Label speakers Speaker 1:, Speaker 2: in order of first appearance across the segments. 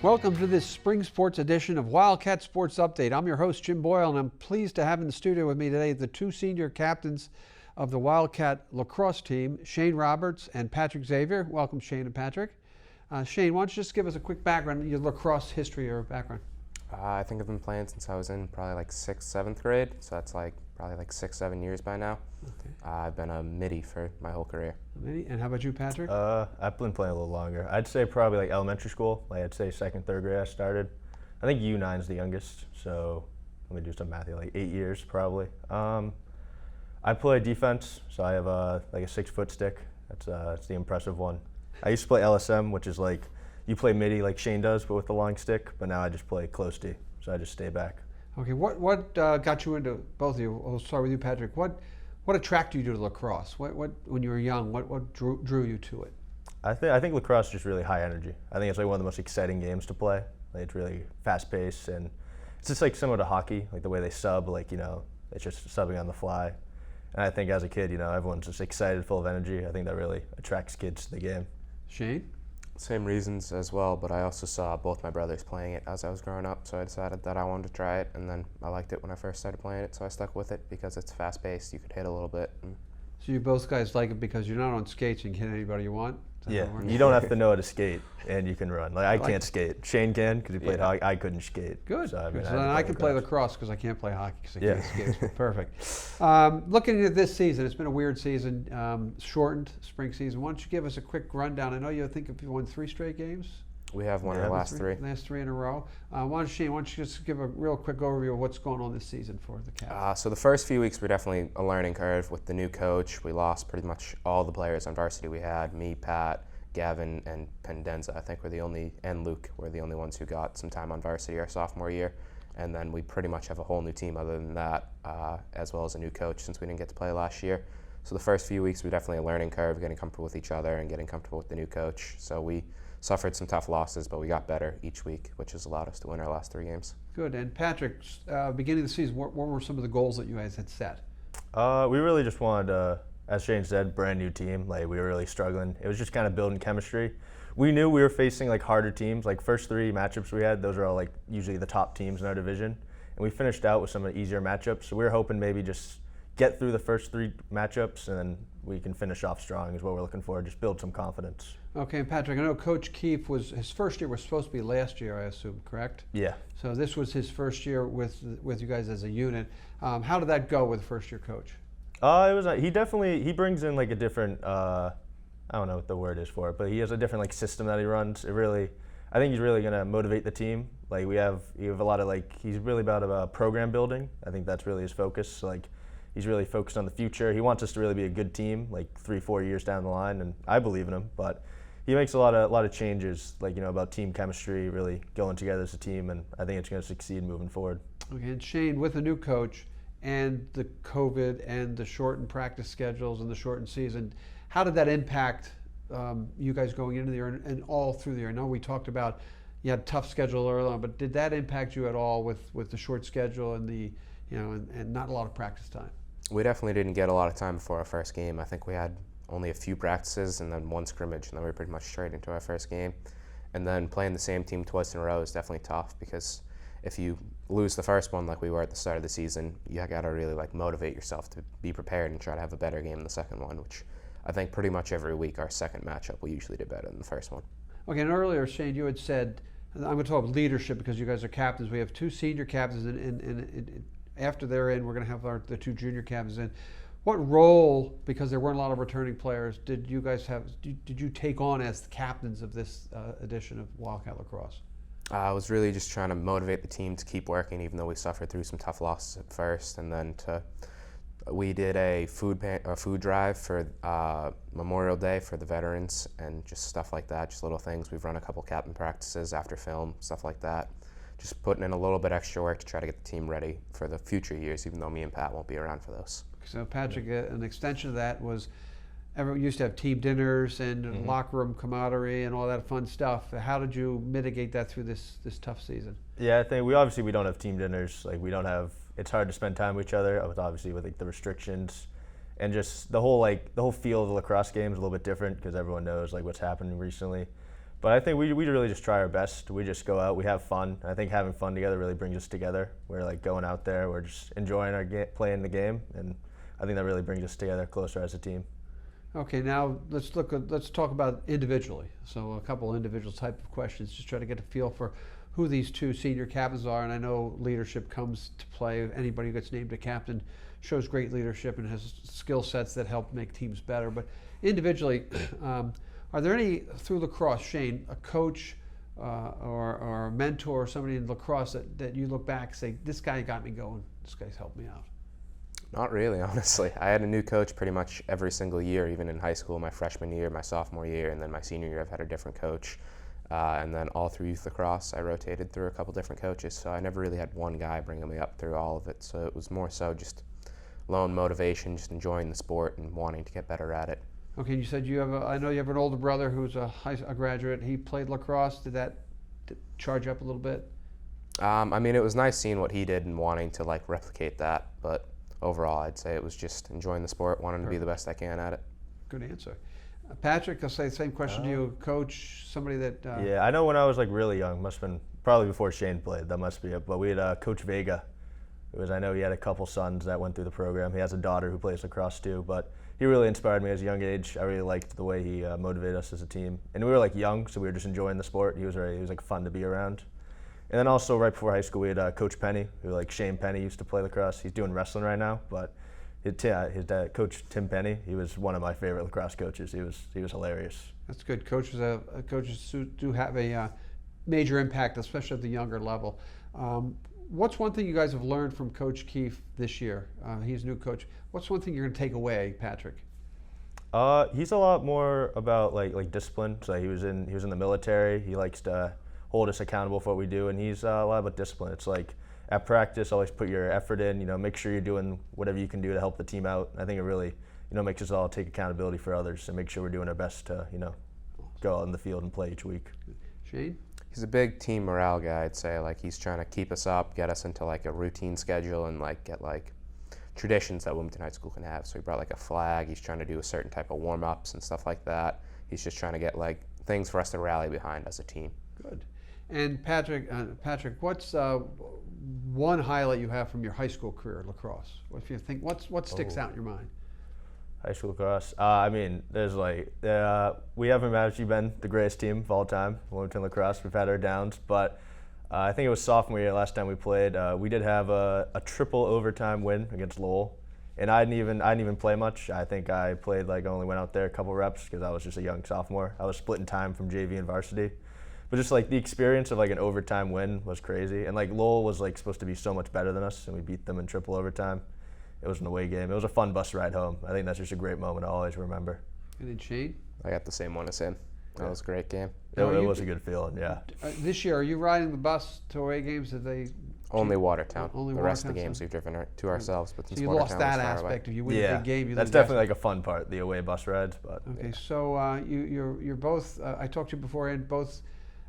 Speaker 1: Welcome to this spring sports edition of Wildcat Sports Update. I'm your host, Jim Boyle, and I'm pleased to have in the studio with me today the two senior captains of the Wildcat Lacrosse team, Shane Roberts and Patrick Xavier. Welcome, Shane and Patrick. Shane, why don't you just give us a quick background, your lacrosse history or background?
Speaker 2: I think I've been playing since I was in probably like 6th, 7th grade, so that's probably 6, 7 years by now.
Speaker 1: Okay.
Speaker 2: I've been a midi for my whole career.
Speaker 1: And how about you, Patrick?
Speaker 3: I've been playing a little longer. I'd say probably like elementary school. I'd say 2nd, 3rd grade I started. I think U9 is the youngest, so let me do some math here, like 8 years probably. I play defense, so I have like a 6-foot stick. That's the impressive one. I used to play LSM, which is like you play midi like Shane does, but with the long stick. But now I just play close D, so I just stay back.
Speaker 1: Okay, what got you into, both of you? I'll start with you, Patrick. What attracted you to lacrosse? What when you were young? What drew you to it?
Speaker 3: I think lacrosse is just really high energy. I think it's like one of the most exciting games to play. Like, it's really fast paced, and it's just like similar to hockey, like the way they sub, it's just subbing on the fly. And I think as a kid, everyone's just excited, full of energy. I think that really attracts kids to the game.
Speaker 1: Shane?
Speaker 2: Same reasons as well, but I also saw both my brothers playing it as I was growing up, so I decided that I wanted to try it, and then I liked it when I first started playing it, so I stuck with it because it's fast paced, you could hit a little bit.
Speaker 1: So you both guys like it because you're not on skates, you can hit anybody you want?
Speaker 3: Yeah, you don't have to know how to skate, and you can run. I can't skate. Shane can because he played hockey. I couldn't skate.
Speaker 1: Good.
Speaker 3: So,
Speaker 1: then I can play lacrosse because I can't play hockey because I can't skate. Perfect. Looking at this season, it's been a weird season, shortened spring season. Why don't you give us a quick rundown? I know you think you won 3 straight games.
Speaker 2: We have won our last three.
Speaker 1: Last 3 in a row. Shane, why don't you just give a real quick overview of what's going on this season for the Cavs?
Speaker 2: So the first few weeks were definitely a learning curve with the new coach. We lost pretty much all the players on varsity we had. Me, Pat, Gavin, and Pendenza, I think, and Luke were the only ones who got some time on varsity our sophomore year. And then we pretty much have a whole new team other than that, as well as a new coach since we didn't get to play last year. So the first few weeks were definitely a learning curve, getting comfortable with each other and getting comfortable with the new coach. So we suffered some tough losses, but we got better each week, which has allowed us to win our last 3 games.
Speaker 1: Good. And Patrick, beginning of the season, what were some of the goals that you guys had set?
Speaker 3: We really just wanted, as Shane said, brand new team. We were really struggling. It was just kind of building chemistry. We knew we were facing harder teams. First 3 matchups we had, those are all usually the top teams in our division. And we finished out with some of the easier matchups. So we were hoping maybe just get through the first 3 matchups and then we can finish off strong is what we're looking for. Just build some confidence.
Speaker 1: Okay, and Patrick, I know Coach Keefe his first year was supposed to be last year, I assume, correct?
Speaker 3: Yeah.
Speaker 1: So this was his first year with you guys as a unit. How did that go with first year coach?
Speaker 3: He brings in a different, I don't know what the word is for it, but he has a different system that he runs. I think he's really gonna motivate the team. We have a lot of he's really about program building. I think that's really his focus. So, he's really focused on the future. He wants us to really be a good team, 3-4 years down the line, and I believe in him. But he makes a lot of changes, about team chemistry, really going together as a team, and I think it's going to succeed moving forward.
Speaker 1: Okay, and Shane, with a new coach and the COVID and the shortened practice schedules and the shortened season, how did that impact you guys going into the year and all through the year? I know we talked about you had a tough schedule early on, but did that impact you at all with the short schedule and and not a lot of practice time?
Speaker 2: We definitely didn't get a lot of time before our first game. I think we had only a few practices and then 1 scrimmage, and then we were pretty much straight into our first game. And then playing the same team twice in a row is definitely tough because if you lose the first one like we were at the start of the season, you got to really motivate yourself to be prepared and try to have a better game in the second one, which I think pretty much every week our second matchup we usually did better than the first one.
Speaker 1: Okay, and earlier, Shane, you had said, I'm going to talk about leadership because you guys are captains. We have 2 senior captains, and after they're in, we're going to have the 2 junior captains in. What role, because there weren't a lot of returning players, did you guys have? Did you take on as the captains of this edition of Wildcat Lacrosse?
Speaker 2: I was really just trying to motivate the team to keep working, even though we suffered through some tough losses at first, and then we did a food drive for Memorial Day for the veterans and just stuff like that, just little things. We've run a couple captain practices after film, stuff like that. Just putting in a little bit extra work to try to get the team ready for the future years, even though me and Pat won't be around for those.
Speaker 1: So Patrick, an extension of that was, everyone used to have team dinners and locker room camaraderie and all that fun stuff. How did you mitigate that through this tough season?
Speaker 3: Yeah, I think we don't have team dinners. We don't have. It's hard to spend time with each other. Obviously with the restrictions, and just the whole feel of the lacrosse game is a little bit different because everyone knows what's happening recently. But I think we really just try our best. We just go out, we have fun. I think having fun together really brings us together. We're like going out there, we're just enjoying our playing the game, and I think that really brings us together closer as a team.
Speaker 1: Okay, now let's talk about individually. So a couple individual type of questions, just try to get a feel for who these two senior captains are. And I know leadership comes to play. Anybody who gets named a captain shows great leadership and has skill sets that help make teams better. But individually, are there any through lacrosse, Shane, a coach or a mentor, or somebody in lacrosse that you look back and say, this guy got me going, this guy's helped me out?
Speaker 2: Not really, honestly. I had a new coach pretty much every single year, even in high school, my freshman year, my sophomore year, and then my senior year I've had a different coach. And then all through youth lacrosse, I rotated through a couple different coaches, so I never really had one guy bringing me up through all of it. So it was more so just lone motivation, just enjoying the sport and wanting to get better at it.
Speaker 1: Okay, and you said you have I know you have an older brother who's a graduate. He played lacrosse. Did that charge up a little bit?
Speaker 2: I mean, it was nice seeing what he did and wanting to like replicate that, but overall, I'd say it was just enjoying the sport, wanting to be the best I can at it.
Speaker 1: Good answer. Patrick, I'll say the same question to you. Coach, somebody that...
Speaker 3: Yeah, I know when I was like really young, must have been probably before Shane played, that must be it, but we had Coach Vega. I know he had a couple sons that went through the program. He has a daughter who plays lacrosse too, but he really inspired me as a young age. I really liked the way he motivated us as a team. And we were like young, so we were just enjoying the sport. He was like fun to be around. And then also right before high school, we had Coach Penny, who like Shane Penny used to play lacrosse. He's doing wrestling right now, but his dad, Coach Tim Penny, he was one of my favorite lacrosse coaches. He was hilarious.
Speaker 1: That's good. Coaches do have a major impact, especially at the younger level. What's one thing you guys have learned from Coach Keefe this year? He's a new coach. What's one thing you're going to take away, Patrick?
Speaker 3: He's a lot more about like discipline. So he was in the military. He likes to hold us accountable for what we do, and he's a lot about discipline. It's like at practice, always put your effort in. Make sure you're doing whatever you can do to help the team out. I think it really makes us all take accountability for others and make sure we're doing our best to go out in the field and play each week.
Speaker 1: Shane?
Speaker 2: He's a big team morale guy, I'd say. Like, he's trying to keep us up, get us into like a routine schedule, and like get like traditions that Wilmington High School can have. So he brought like a flag. He's trying to do a certain type of warm-ups and stuff like that. He's just trying to get like things for us to rally behind as a team.
Speaker 1: Good. And Patrick, what's one highlight you have from your high school career at lacrosse? If you think, what sticks out in your mind?
Speaker 3: High school lacrosse. I mean, there's we haven't actually been the greatest team of all time, Wilmington lacrosse. We've had our downs, but I think it was sophomore year last time we played. We did have a triple overtime win against Lowell, and I didn't even play much. I think I played only went out there a couple reps because I was just a young sophomore. I was splitting time from JV and varsity. But just the experience of an overtime win was crazy. And Lowell was supposed to be so much better than us, and we beat them in triple overtime. It was an away game. It was a fun bus ride home. I think that's just a great moment I'll always remember.
Speaker 1: And then Shane?
Speaker 2: I got the same one as him. That was a great game.
Speaker 3: It was a good feeling, yeah.
Speaker 1: This year, are you riding the bus to away games?
Speaker 2: Only Watertown.
Speaker 1: Only
Speaker 2: the rest of the
Speaker 1: Watertown,
Speaker 2: games we've driven to ourselves. But
Speaker 1: so you lost that aspect. If you win a big game, you
Speaker 3: that's
Speaker 1: lose
Speaker 3: definitely a fun part, the away bus rides. But
Speaker 1: okay, so you're both. I talked to you beforehand. Both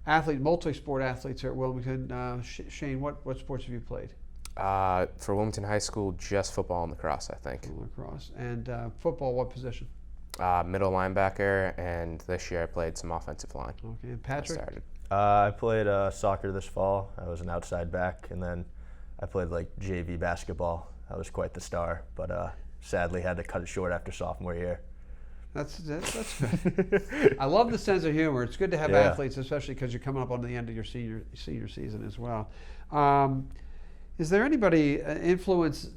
Speaker 1: multi-sport athletes here at Wilmington. Shane, what sports have you played?
Speaker 2: For Wilmington High School, just football and lacrosse, I think.
Speaker 1: Lacrosse. And football, what position?
Speaker 2: Middle linebacker, and this year I played some offensive line.
Speaker 1: Okay, and Patrick?
Speaker 3: I played soccer this fall. I was an outside back, and then I played JV basketball. I was quite the star, but sadly had to cut it short after sophomore year.
Speaker 1: That's good. I love the sense of humor. It's good to have athletes, especially because you're coming up on the end of your senior season as well. Is there anybody influence,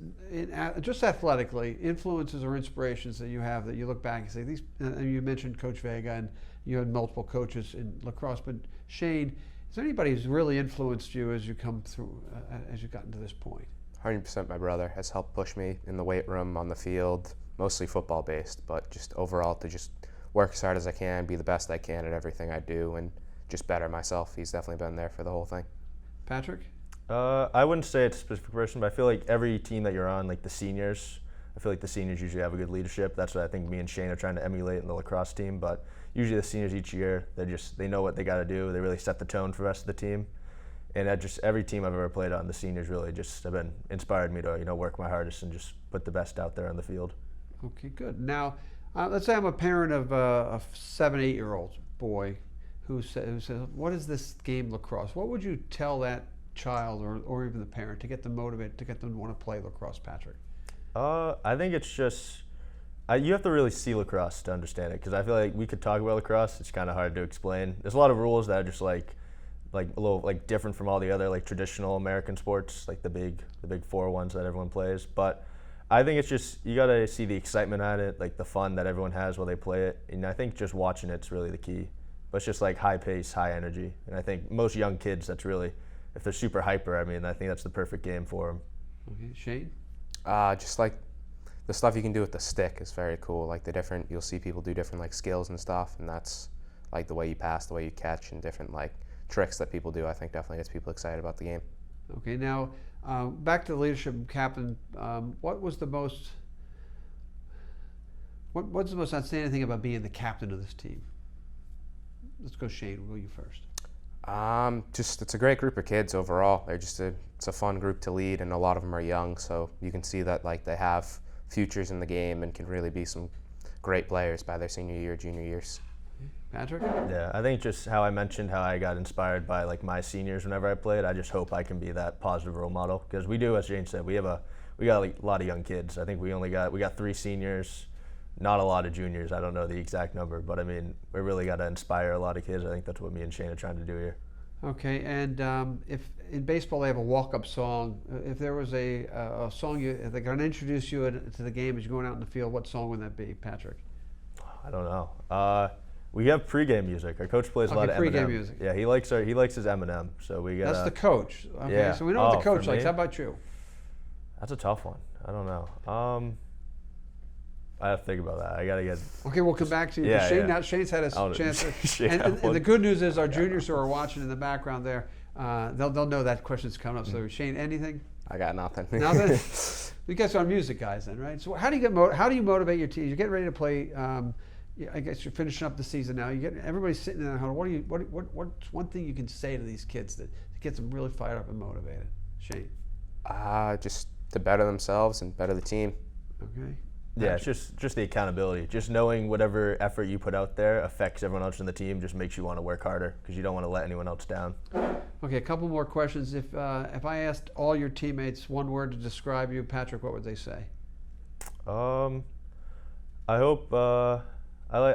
Speaker 1: just athletically, influences or inspirations that you have that you look back and say, these? You mentioned Coach Vega, and you had multiple coaches in lacrosse, but Shane, is there anybody who's really influenced you as you come through, as you've gotten to this point?
Speaker 2: 100% my brother has helped push me in the weight room, on the field, mostly football based, but just overall to just work as hard as I can, be the best I can at everything I do, and just better myself. He's definitely been there for the whole thing.
Speaker 1: Patrick?
Speaker 3: I wouldn't say it's a specific person, but I feel like every team that you're on, the seniors, I feel like the seniors usually have a good leadership. That's what I think me and Shane are trying to emulate in the lacrosse team. But usually the seniors each year, they know what they got to do. They really set the tone for the rest of the team. And every team I've ever played on, the seniors really just have been inspired me to work my hardest and just put the best out there on the field.
Speaker 1: Okay, good. Now, let's say I'm a parent of a 7-8-year-old boy, who says, "What is this game lacrosse?" What would you tell that child or even the parent to get them motivated, to get them to want to play lacrosse, Patrick?
Speaker 3: I think it's just you have to really see lacrosse to understand it, because I feel like we could talk about lacrosse. It's kind of hard to explain. There's a lot of rules that are just like a little like different from all the other like traditional American sports, like the big four ones that everyone plays. But I think it's just you gotta see the excitement at it, like the fun that everyone has while they play it. And I think just watching it's really the key. But it's just like high pace, high energy. And I think most young kids, that's really, if they're super hyper, I mean, I think that's the perfect game for them.
Speaker 1: Okay, Shane.
Speaker 2: Just like the stuff you can do with the stick is very cool. Like you'll see people do different like skills and stuff, and that's like the way you pass, the way you catch, and different like tricks that people do. I think definitely gets people excited about the game.
Speaker 1: Okay, now back to the leadership captain. What's the most outstanding thing about being the captain of this team? Let's go, Shane. We'll go you first.
Speaker 2: Just it's a great group of kids overall. It's a fun group to lead, and a lot of them are young, so you can see that like they have futures in the game and can really be some great players by their senior year, junior years.
Speaker 1: Patrick?
Speaker 3: Yeah, I think just how I mentioned how I got inspired by like my seniors whenever I played. I just hope I can be that positive role model, because we do, as Jane said, we got like, a lot of young kids. I think we got 3 seniors, not a lot of juniors. I don't know the exact number, but I mean we really got to inspire a lot of kids. I think that's what me and Shane are trying to do here.
Speaker 1: Okay, and if in baseball they have a walk-up song, if there was a song if they're going to introduce you to the game as you're going out in the field, what song would that be, Patrick?
Speaker 3: I don't know. We have pregame music. Our coach plays a lot of Eminem.
Speaker 1: Pregame music.
Speaker 3: Yeah, he likes his Eminem. So we got.
Speaker 1: That's the coach. Okay,
Speaker 3: yeah.
Speaker 1: so we know what the coach
Speaker 3: for
Speaker 1: likes.
Speaker 3: me?
Speaker 1: How about you?
Speaker 3: That's a tough one. I don't know. I have to think about that. I gotta get.
Speaker 1: Okay, we'll come back to you.
Speaker 3: Yeah,
Speaker 1: Shane,
Speaker 3: yeah.
Speaker 1: Now Shane's had his chance. And the good news is our juniors who are watching in the background there, they'll know that question's coming up. So Shane, anything?
Speaker 2: I got nothing.
Speaker 1: Nothing. You guys are music guys then, right? So how do you motivate your team? You're getting ready to play. I guess you're finishing up the season now. Everybody's sitting in the huddle. What's one thing you can say to these kids that gets them really fired up and motivated? Shane.
Speaker 2: Just to better themselves and better the team.
Speaker 1: Okay.
Speaker 3: Yeah, it's just the accountability. Just knowing whatever effort you put out there affects everyone else in the team, just makes you want to work harder, because you don't want to let anyone else down.
Speaker 1: Okay, a couple more questions. If I asked all your teammates one word to describe you, Patrick, what would they say?
Speaker 3: I hope I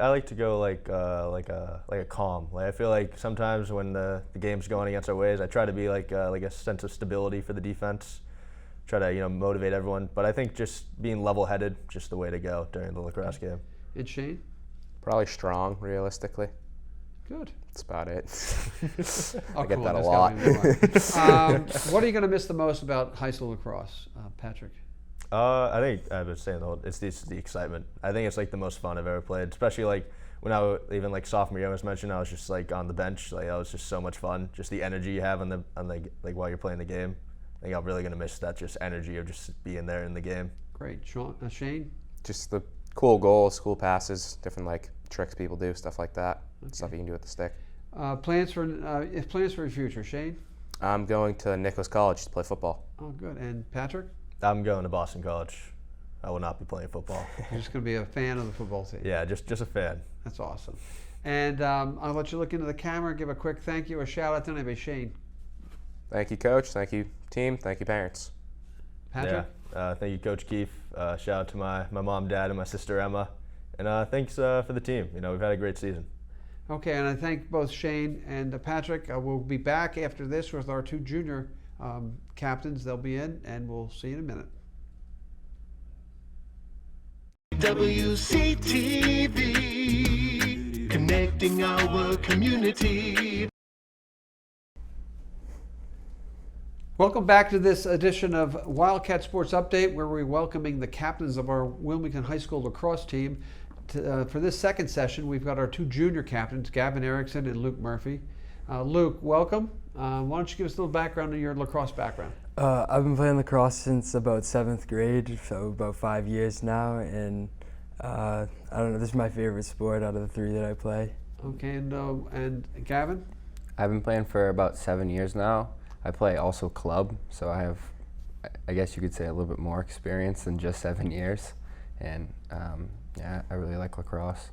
Speaker 3: like to go like a calm. Like I feel like sometimes when the game's going against our ways, I try to be like a sense of stability for the defense. Try to motivate everyone, but I think just being level-headed, just the way to go during the lacrosse game.
Speaker 1: And Shane?
Speaker 2: Probably strong, realistically.
Speaker 1: Good.
Speaker 2: That's about it.
Speaker 1: Oh,
Speaker 2: I get
Speaker 1: come
Speaker 2: that
Speaker 1: on,
Speaker 2: a lot.
Speaker 1: What are you going to miss the most about high school lacrosse, Patrick?
Speaker 3: I think I've been saying it's the excitement. I think it's like the most fun I've ever played, especially like when even like sophomore year, I was mentioned, I was just like on the bench. Like that was just so much fun. Just the energy you have like while you're playing the game. I think I'm really going to miss that just energy of just being there in the game.
Speaker 1: Great. Shane?
Speaker 2: Just the cool goals, cool passes, different like tricks people do, stuff like that.
Speaker 1: Okay.
Speaker 2: Stuff you can do with the stick.
Speaker 1: Plans for your future, Shane?
Speaker 2: I'm going to Nicholas College to play football.
Speaker 1: Oh, good. And Patrick?
Speaker 3: I'm going to Boston College. I will not be playing football.
Speaker 1: You're just going to be a fan of the football team.
Speaker 3: Yeah, just a fan.
Speaker 1: That's awesome. And I'll let you look into the camera, give a quick thank you, a shout out to anybody. Shane?
Speaker 2: Thank you, Coach. Thank you, team. Thank you, parents.
Speaker 1: Patrick?
Speaker 3: Yeah. Thank you, Coach Keefe. Shout out to my mom, dad, and my sister Emma. And thanks for the team. We've had a great season.
Speaker 1: Okay, and I thank both Shane and Patrick. We'll be back after this with our 2 junior captains. They'll be in, and we'll see you in a minute.
Speaker 4: WCTV, connecting our community.
Speaker 1: Welcome back to this edition of Wildcat Sports Update, where we're welcoming the captains of our Wilmington High School lacrosse team. For this second session, we've got our 2 junior captains, Gavin Erickson and Luke Murphy. Luke, welcome. Why don't you give us a little background on your lacrosse background?
Speaker 5: I've been playing lacrosse since about 7th grade, so about 5 years now, and I don't know, this is my favorite sport out of the 3 that I play.
Speaker 1: Okay, and Gavin?
Speaker 6: I've been playing for about 7 years now. I play also club, so I have, I guess you could say, a little bit more experience than just 7 years. And yeah, I really like lacrosse.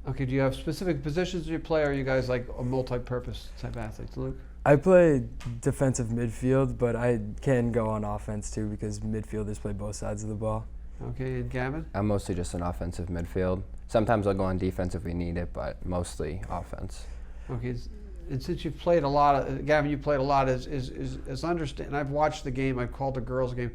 Speaker 1: Okay, do you have specific positions you play, or are you guys like a multi-purpose type athletes, Luke?
Speaker 5: I play defensive midfield, but I can go on offense too because midfielders play both sides of the ball.
Speaker 1: Okay, and Gavin?
Speaker 6: I'm mostly just an offensive midfield. Sometimes I'll go on defense if we need it, but mostly offense.
Speaker 1: Okay, and since you've played a lot, Gavin, you played a lot. Is understand? I've watched the game. I've called the girls' game.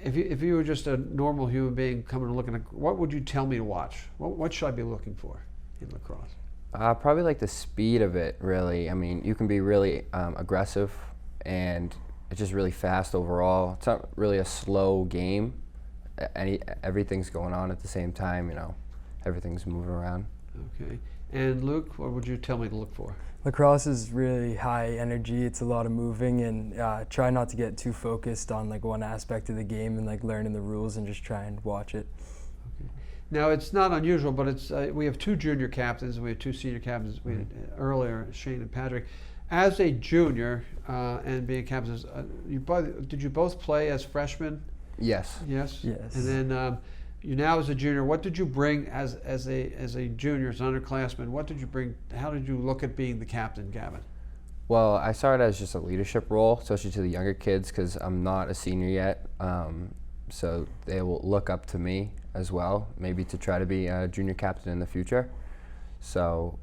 Speaker 1: If you were just a normal human being coming and looking at, what would you tell me to watch? What should I be looking for in lacrosse?
Speaker 6: Probably like the speed of it, really. I mean, you can be really aggressive, and it's just really fast overall. It's not really a slow game. Everything's going on at the same time, you know. Everything's moving around.
Speaker 1: Okay. And Luke, what would you tell me to look for?
Speaker 5: Lacrosse is really high energy. It's a lot of moving, and try not to get too focused on like one aspect of the game and like learning the rules, and just try and watch it.
Speaker 1: Okay. Now it's not unusual, but it's we have two junior captains and we have two senior captains. We had, earlier, Shane and Patrick. As a junior and being captains, did you both play as freshmen?
Speaker 6: Yes.
Speaker 5: Yes.
Speaker 1: And then you now as a junior, what did you bring as a junior, as an underclassman? What did you bring? How did you look at being the captain, Gavin?
Speaker 6: Well, I started as just a leadership role, especially to the younger kids, because I'm not a senior yet. So they will look up to me as well, maybe to try to be a junior captain in the future. So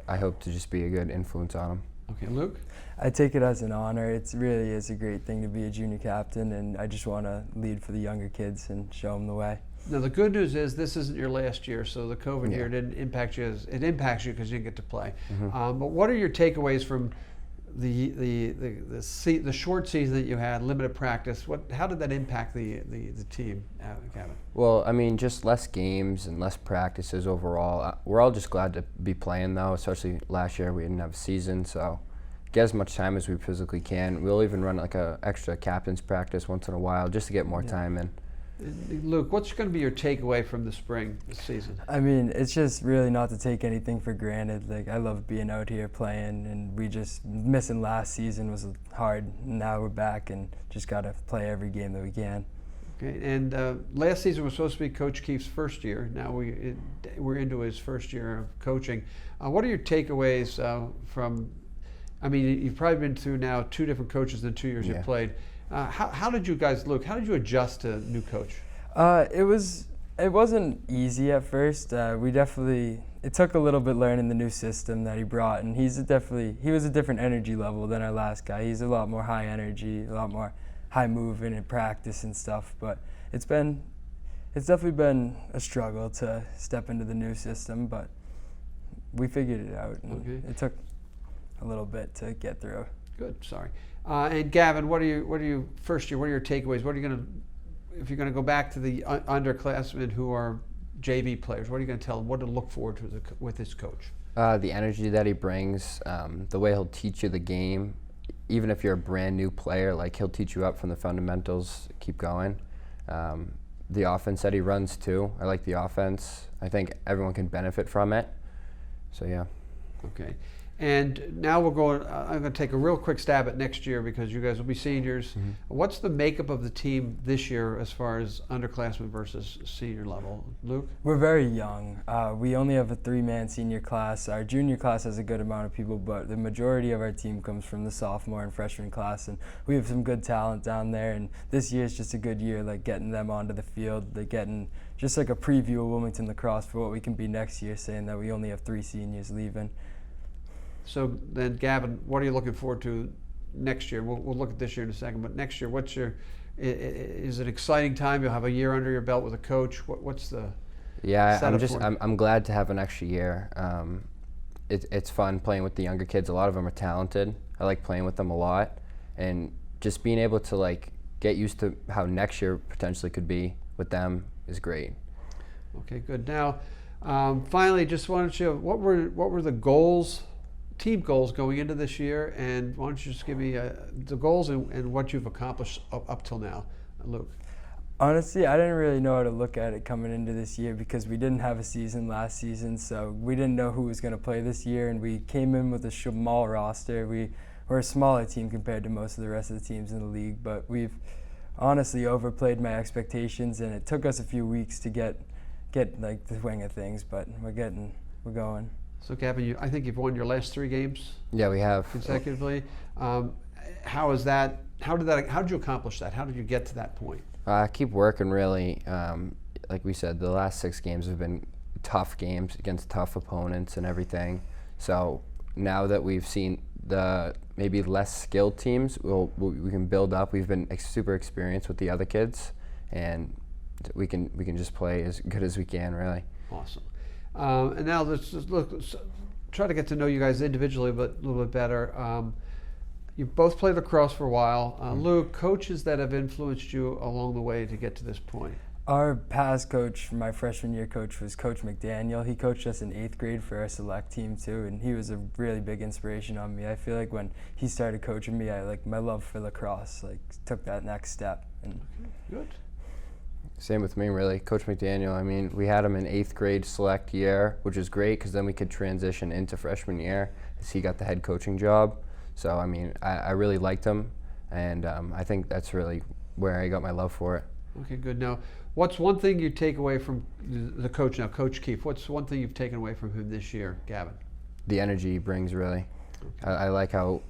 Speaker 6: I hope to just be a good influence on them.
Speaker 1: Okay, Luke?
Speaker 5: I take it as an honor. It really is a great thing to be a junior captain, and I just want to lead for the younger kids and show them the way.
Speaker 1: Now the good news is this isn't your last year, so the COVID
Speaker 6: Yeah.
Speaker 1: year didn't impact you. It impacts you because you didn't get to play.
Speaker 6: Mm-hmm.
Speaker 1: But what are your takeaways from the short season that you had, limited practice? How did that impact the team, Gavin?
Speaker 6: Well, I mean, just less games and less practices overall. We're all just glad to be playing, though, especially last year we didn't have a season, so get as much time as we physically can. We'll even run like a extra captain's practice once in a while just to get more time in.
Speaker 1: Luke, what's going to be your takeaway from the spring this season?
Speaker 5: I mean, it's just really not to take anything for granted. Like, I love being out here playing, and we just missing last season was hard. Now we're back and just got to play every game that we can.
Speaker 1: Okay, and last season was supposed to be Coach Keefe's first year. Now we're into his first year of coaching. What are your takeaways from? I mean, you've probably been through now 2 different coaches in 2 years you've played. How did you guys, Luke? How did you adjust to new coach?
Speaker 5: It wasn't easy at first. It took a little bit learning the new system that he brought, and he was a different energy level than our last guy. He's a lot more high energy, a lot more high moving in practice and stuff. But it's definitely been a struggle to step into the new system, but we figured it out. And It took a little bit to get through.
Speaker 1: Good. Sorry. And Gavin, what are you first year? What are your takeaways? What are you going to, if you're going to go back to the underclassmen who are JV players? What are you going to tell them? What to look forward to with this coach?
Speaker 6: The energy that he brings, the way he'll teach you the game, even if you're a brand new player, like he'll teach you up from the fundamentals, keep going. The offense that he runs too, I like the offense. I think everyone can benefit from it. So yeah.
Speaker 1: Okay. And now I'm going to take a real quick stab at next year because you guys will be seniors.
Speaker 6: Mm-hmm.
Speaker 1: What's the makeup of the team this year as far as underclassmen versus senior level? Luke?
Speaker 5: We're very young. We only have a 3-man senior class. Our junior class has a good amount of people, but the majority of our team comes from the sophomore and freshman class, and we have some good talent down there. And this year is just a good year, like getting them onto the field, like getting just like a preview of Wilmington Lacrosse for what we can be next year, saying that we only have 3 seniors leaving.
Speaker 1: So then, Gavin, what are you looking forward to next year? We'll look at this year in a second, but next year, is it an exciting time? You'll have a year under your belt with a coach. What's the
Speaker 6: I'm glad to have an extra year. It's fun playing with the younger kids. A lot of them are talented. I like playing with them a lot, and just being able to like get used to how next year potentially could be with them is great.
Speaker 1: Okay, good. Now, finally, just wanted to, what were the goals? Team goals going into this year, and why don't you just give me the goals and what you've accomplished up till now, Luke?
Speaker 5: Honestly, I didn't really know how to look at it coming into this year because we didn't have a season last season, so we didn't know who was going to play this year, and we came in with a small roster. We're a smaller team compared to most of the rest of the teams in the league, but we've honestly overplayed my expectations, and it took us a few weeks to get get like the swing of things, but we're going.
Speaker 1: So Gavin, I think you've won your last 3 games
Speaker 6: Yeah, we have.
Speaker 1: consecutively. How is that? How did you accomplish that? How did you get to that point?
Speaker 6: I keep working really. Like we said, the last 6 games have been tough games against tough opponents and everything. So now that we've seen the maybe less skilled teams, we can build up. We've been super experienced with the other kids, and we can just play as good as we can, really.
Speaker 1: Awesome. And now let's try to get to know you guys individually, but a little bit better. You've both played lacrosse for a while. Luke, coaches that have influenced you along the way to get to this point?
Speaker 5: Our past coach, my freshman year coach, was Coach McDaniel. He coached us in 8th grade for our select team too, and he was a really big inspiration on me. I feel like when he started coaching me, my love for lacrosse took that next step. And
Speaker 1: Good.
Speaker 6: Same with me, really. Coach McDaniel, I mean, we had him in 8th grade select year, which was great because then we could transition into freshman year as he got the head coaching job. So, I mean, I really liked him, and I think that's really where I got my love for it.
Speaker 1: Okay, good. Now, what's one thing you take away from the coach now, Coach Keefe? What's one thing you've taken away from him this year, Gavin?
Speaker 6: The energy he brings, really.
Speaker 1: Okay.
Speaker 6: I like how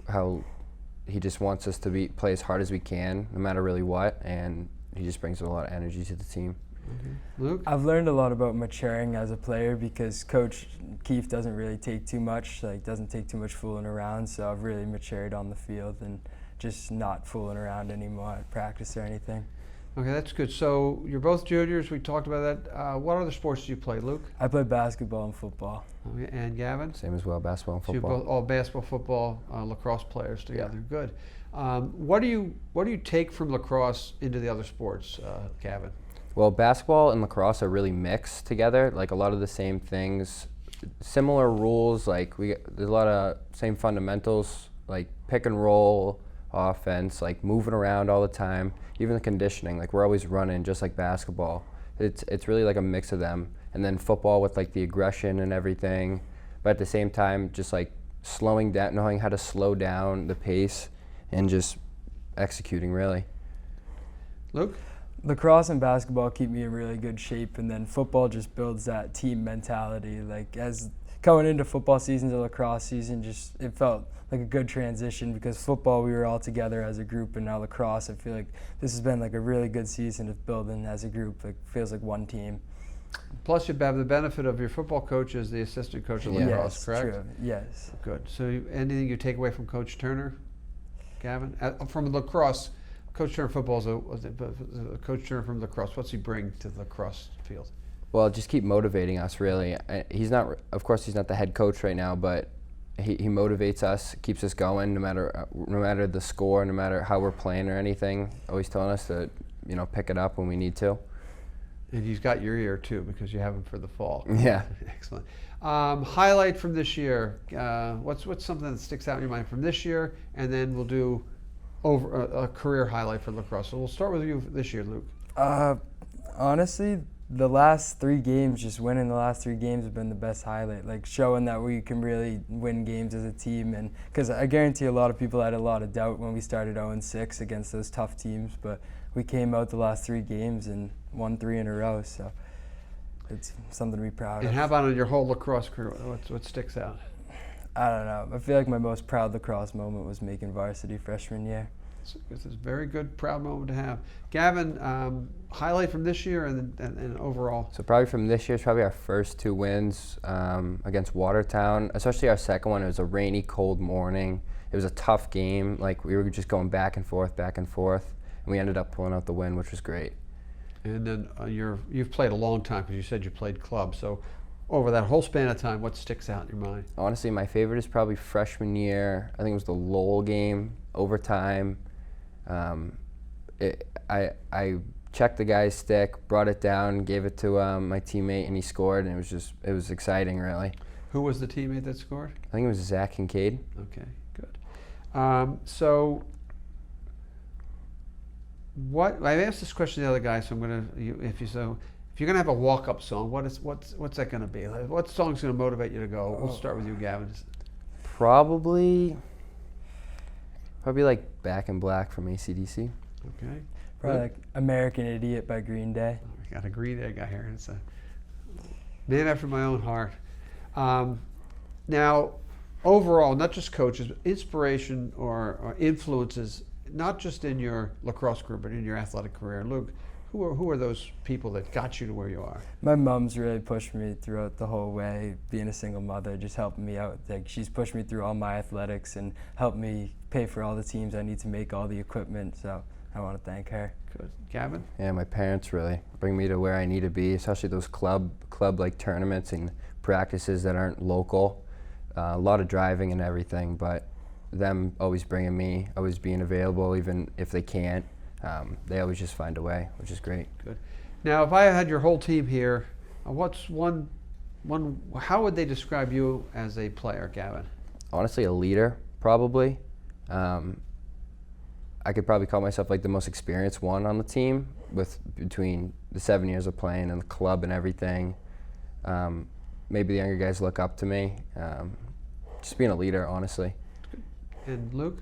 Speaker 6: he just wants us to play as hard as we can, no matter really what, and he just brings a lot of energy to the team.
Speaker 1: Okay. Luke?
Speaker 5: I've learned a lot about maturing as a player because Coach Keefe doesn't really take too much, doesn't take too much fooling around, so I've really matured on the field and just not fooling around anymore at practice or anything.
Speaker 1: Okay, that's good. So you're both juniors. We talked about that. What other sports do you play, Luke?
Speaker 5: I play basketball and football.
Speaker 1: Okay, and Gavin?
Speaker 6: Same as well, basketball and
Speaker 1: So you're
Speaker 6: football.
Speaker 1: both all basketball, football, lacrosse players together. Good. What do you take from lacrosse into the other sports, Gavin?
Speaker 6: Well, basketball and lacrosse are really mixed together, like a lot of the same things, similar rules, there's a lot of same fundamentals, like pick and roll, offense, like moving around all the time, even the conditioning, like we're always running just like basketball. It's really like a mix of them. And then football with like the aggression and everything, but at the same time just like slowing down, knowing how to slow down the pace and just executing, really.
Speaker 1: Luke?
Speaker 5: Lacrosse and basketball keep me in really good shape, and then football just builds that team mentality. Like as coming into football season to lacrosse season, it felt like a good transition because football we were all together as a group, and now lacrosse I feel like this has been like a really good season of building as a group. It feels like one team.
Speaker 1: Plus, you have the benefit of your football coach as the assistant coach of lacrosse,
Speaker 5: Yes,
Speaker 1: correct?
Speaker 5: true. Yes.
Speaker 1: Good. So, anything you take away from Coach Turner, Gavin? From lacrosse, Coach Turner football is Coach Turner from lacrosse. What's he bring to the lacrosse field?
Speaker 6: Well, just keep motivating us, really. He's not, of course, he's not the head coach right now, but he motivates us, keeps us going, no matter the score, no matter how we're playing or anything. Always telling us to, pick it up when we need to.
Speaker 1: And he's got your ear too because you have him for the fall.
Speaker 6: Yeah.
Speaker 1: Excellent. Highlight from this year. What's something that sticks out in your mind from this year, and then we'll do over a career highlight for lacrosse. So we'll start with you this year, Luke.
Speaker 5: Honestly, the last 3 games, just winning the last 3 games have been the best highlight. Like showing that we can really win games as a team, and because I guarantee a lot of people had a lot of doubt when we started 0-6 against those tough teams, but we came out the last 3 games and won 3 in a row. So it's something to be proud
Speaker 1: And
Speaker 5: of.
Speaker 1: how about on your whole lacrosse career? What sticks out?
Speaker 5: I don't know. I feel like my most proud lacrosse moment was making varsity freshman year.
Speaker 1: It's a very good, proud moment to have. Gavin, highlight from this year and overall.
Speaker 6: So probably from this year, it's probably our first 2 wins against Watertown, especially our second one. It was a rainy, cold morning. It was a tough game. Like we were just going back and forth, and we ended up pulling out the win, which was great.
Speaker 1: And then you've played a long time because you said you played club. So over that whole span of time, what sticks out in your mind?
Speaker 6: Honestly, my favorite is probably freshman year. I think it was the Lowell game, overtime. I checked the guy's stick, brought it down, gave it to my teammate, and he scored, and it was exciting, really.
Speaker 1: Who was the teammate that scored?
Speaker 6: I think it was Zach Kincaid.
Speaker 1: Okay, good. So what I asked this question to the other guy, so I'm gonna if you're gonna have a walk-up song, what's that gonna be? Like, what song's gonna motivate you to go? We'll start with you, Gavin.
Speaker 6: Probably like Back in Black from AC/DC.
Speaker 1: Okay.
Speaker 5: Probably like American Idiot by Green Day.
Speaker 1: We got a Green Day guy here. Man after my own heart. Now, overall, not just coaches, but inspiration or influences, not just in your lacrosse career, but in your athletic career. Luke, who are those people that got you to where you are?
Speaker 5: My mom's really pushed me throughout the whole way. Being a single mother, just helping me out. Like, she's pushed me through all my athletics and helped me pay for all the teams I need to make all the equipment. So I want to thank her.
Speaker 1: Good. Gavin?
Speaker 6: Yeah, my parents really bring me to where I need to be, especially those club like tournaments and practices that aren't local. A lot of driving and everything, but them always bringing me, always being available, even if they can't. They always just find a way, which is great.
Speaker 1: Good. Now, if I had your whole team here, what's how would they describe you as a player, Gavin?
Speaker 6: Honestly, a leader, probably. I could probably call myself like the most experienced one on the team, between the 7 years of playing and the club and everything. Maybe the younger guys look up to me. Just being a leader, honestly.
Speaker 1: And Luke?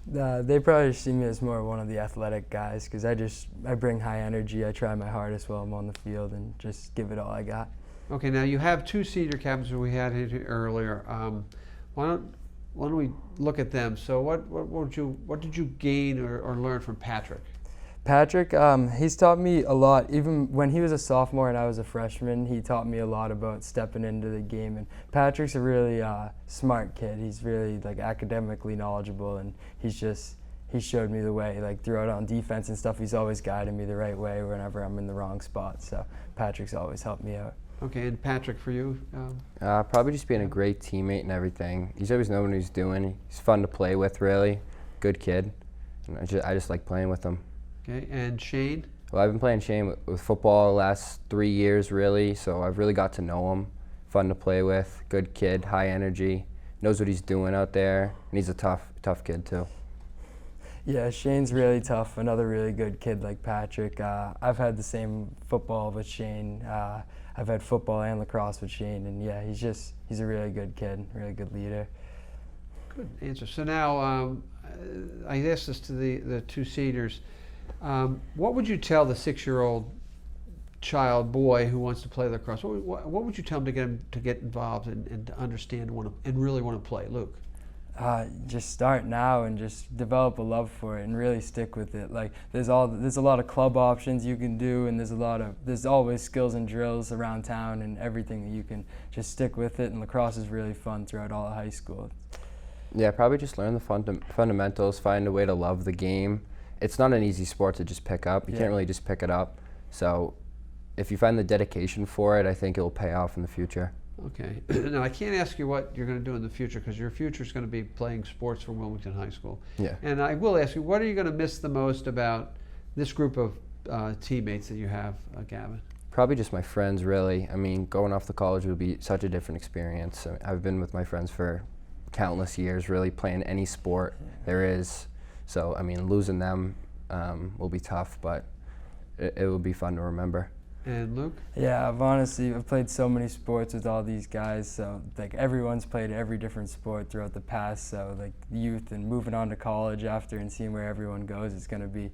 Speaker 5: They probably see me as more one of the athletic guys because I bring high energy. I try my hardest while I'm on the field and just give it all I got.
Speaker 1: Okay, now you have two senior captains who we had here earlier. Why don't we look at them? So what did you gain or learn from Patrick?
Speaker 5: Patrick, he's taught me a lot. Even when he was a sophomore and I was a freshman, he taught me a lot about stepping into the game. And Patrick's a really smart kid. He's really like academically knowledgeable, and he showed me the way. Like throughout on defense and stuff, he's always guided me the right way whenever I'm in the wrong spot. So Patrick's always helped me out.
Speaker 1: Okay, and Patrick, for you?
Speaker 6: Probably just being a great teammate and everything. He's always known what he's doing. He's fun to play with, really. Good kid. And I just like playing with him.
Speaker 1: Okay, and Shane?
Speaker 6: Well, I've been playing Shane with football the last 3 years, really, so I've really got to know him. Fun to play with, good kid, high energy, knows what he's doing out there, and he's a tough kid, too.
Speaker 5: Yeah, Shane's really tough, another really good kid like Patrick. I've had the same football with Shane. I've had football and lacrosse with Shane, and yeah, he's a really good kid, really good leader.
Speaker 1: Good answer. So now, I asked this to the two seniors. What would you tell the 6-year-old child boy who wants to play lacrosse? What would you tell him to get involved and to understand and really want to play, Luke?
Speaker 5: Just start now and just develop a love for it and really stick with it. Like there's a lot of club options you can do, and there's always skills and drills around town and everything that you can just stick with it. And lacrosse is really fun throughout all of high school.
Speaker 6: Yeah, probably just learn the fundamentals, find a way to love the game. It's not an easy sport to just pick up. You can't really just pick it up. So if you find the dedication for it, I think it will pay off in the future.
Speaker 1: Okay. Now, I can't ask you what you're going to do in the future because your future is going to be playing sports for Wilmington High School.
Speaker 6: Yeah.
Speaker 1: And I will ask you, what are you going to miss the most about this group of teammates that you have, Gavin?
Speaker 6: Probably just my friends, really. I mean, going off to college would be such a different experience. I've been with my friends for countless years, really, playing any sport there is. So, I mean, losing them will be tough, but it will be fun to remember.
Speaker 1: And Luke?
Speaker 5: Yeah, I've played so many sports with all these guys. So, like, everyone's played every different sport throughout the past. So, like, youth and moving on to college after and seeing where everyone goes, it's gonna be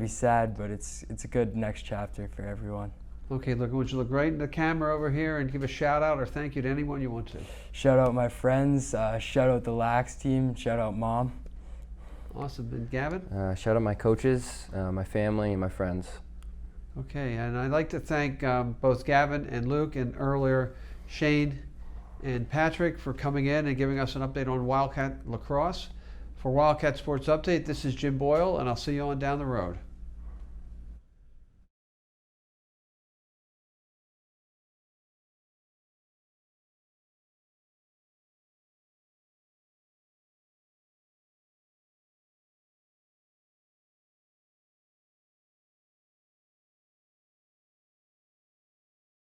Speaker 5: sad, but it's a good next chapter for everyone.
Speaker 1: Okay, look, would you look right in the camera over here and give a shout out or thank you to anyone you want to?
Speaker 5: Shout out my friends. Shout out the LAX team. Shout out Mom.
Speaker 1: Awesome. And Gavin?
Speaker 6: Shout out my coaches, my family, and my friends.
Speaker 1: Okay, and I'd like to thank both Gavin and Luke, and earlier Shane and Patrick for coming in and giving us an update on Wildcat Lacrosse. For Wildcat Sports Update, this is Jim Boyle, and I'll see you on down the road.